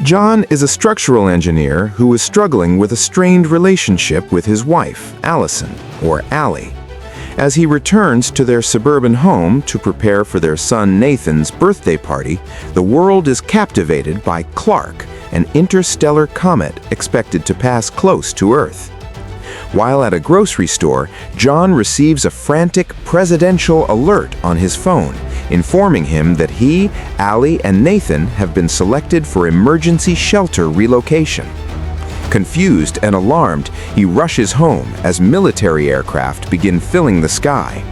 John is a structural engineer who is struggling with a strained relationship with his wife, Allison, or Allie. As he returns to their suburban home to prepare for their son Nathan's birthday party, the world is captivated by Clark, an interstellar comet expected to pass close to Earth. While at a grocery store, John receives a frantic presidential alert on his phone, informing him that he, Allie, and Nathan have been selected for emergency shelter relocation. Confused and alarmed, he rushes home as military aircraft begin filling the sky.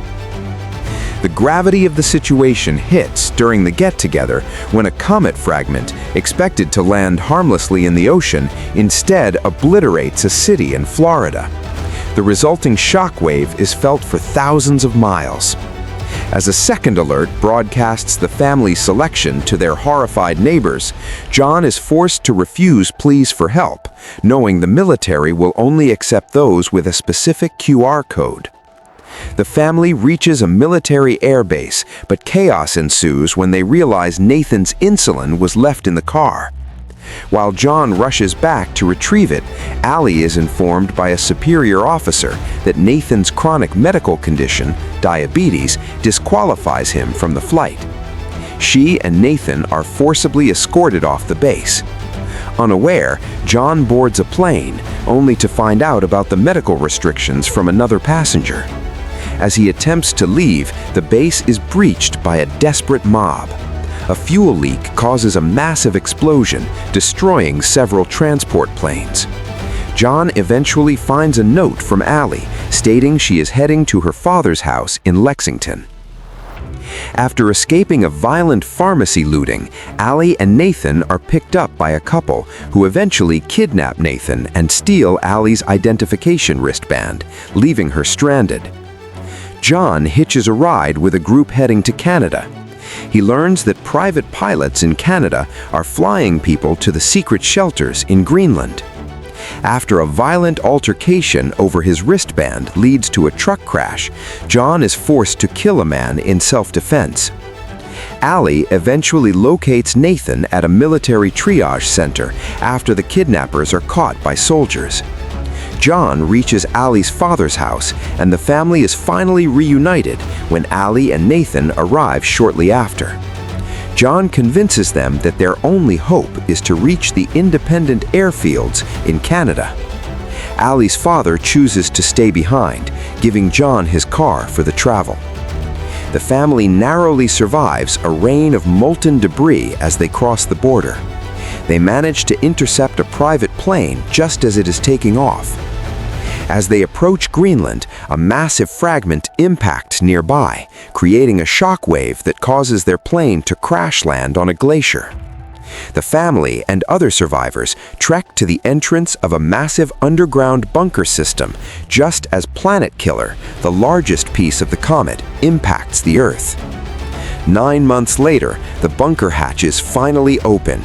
The gravity of the situation hits during the get-together when a comet fragment, expected to land harmlessly in the ocean, instead obliterates a city in Florida. The resulting shockwave is felt for thousands of miles. As a second alert broadcasts the family's selection to their horrified neighbors, John is forced to refuse pleas for help, knowing the military will only accept those with a specific QR code. The family reaches a military airbase, but chaos ensues when they realize Nathan's insulin was left in the car. While John rushes back to retrieve it, Allie is informed by a superior officer that Nathan's chronic medical condition, diabetes, disqualifies him from the flight. She and Nathan are forcibly escorted off the base. Unaware, John boards a plane, only to find out about the medical restrictions from another passenger. As he attempts to leave, the base is breached by a desperate mob. A fuel leak causes a massive explosion, destroying several transport planes. John eventually finds a note from Allie, stating she is heading to her father's house in Lexington. After escaping a violent pharmacy looting, Allie and Nathan are picked up by a couple who eventually kidnap Nathan and steal Allie's identification wristband, leaving her stranded. John hitches a ride with a group heading to Canada. He learns that private pilots in Canada are flying people to the secret shelters in Greenland. After a violent altercation over his wristband leads to a truck crash, John is forced to kill a man in self-defense. Allie eventually locates Nathan at a military triage center after the kidnappers are caught by soldiers. John reaches Allie's father's house, and the family is finally reunited when Allie and Nathan arrive shortly after. John convinces them that their only hope is to reach the independent airfields in Canada. Allie's father chooses to stay behind, giving John his car for the travel. The family narrowly survives a rain of molten debris as they cross the border. They manage to intercept a private plane just as it is taking off. As they approach Greenland, a massive fragment impacts nearby, creating a shockwave that causes their plane to crash land on a glacier. The family and other survivors trek to the entrance of a massive underground bunker system just as Planet Killer, the largest piece of the comet, impacts the Earth. 9 months later, the bunker hatches finally open.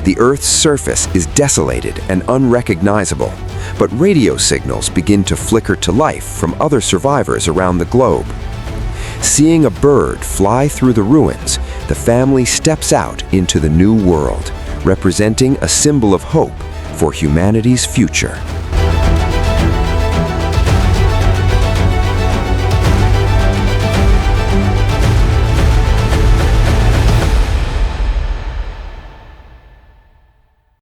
The Earth's surface is desolated and unrecognizable, but radio signals begin to flicker to life from other survivors around the globe. Seeing a bird fly through the ruins, the family steps out into the new world, representing a symbol of hope for humanity's future.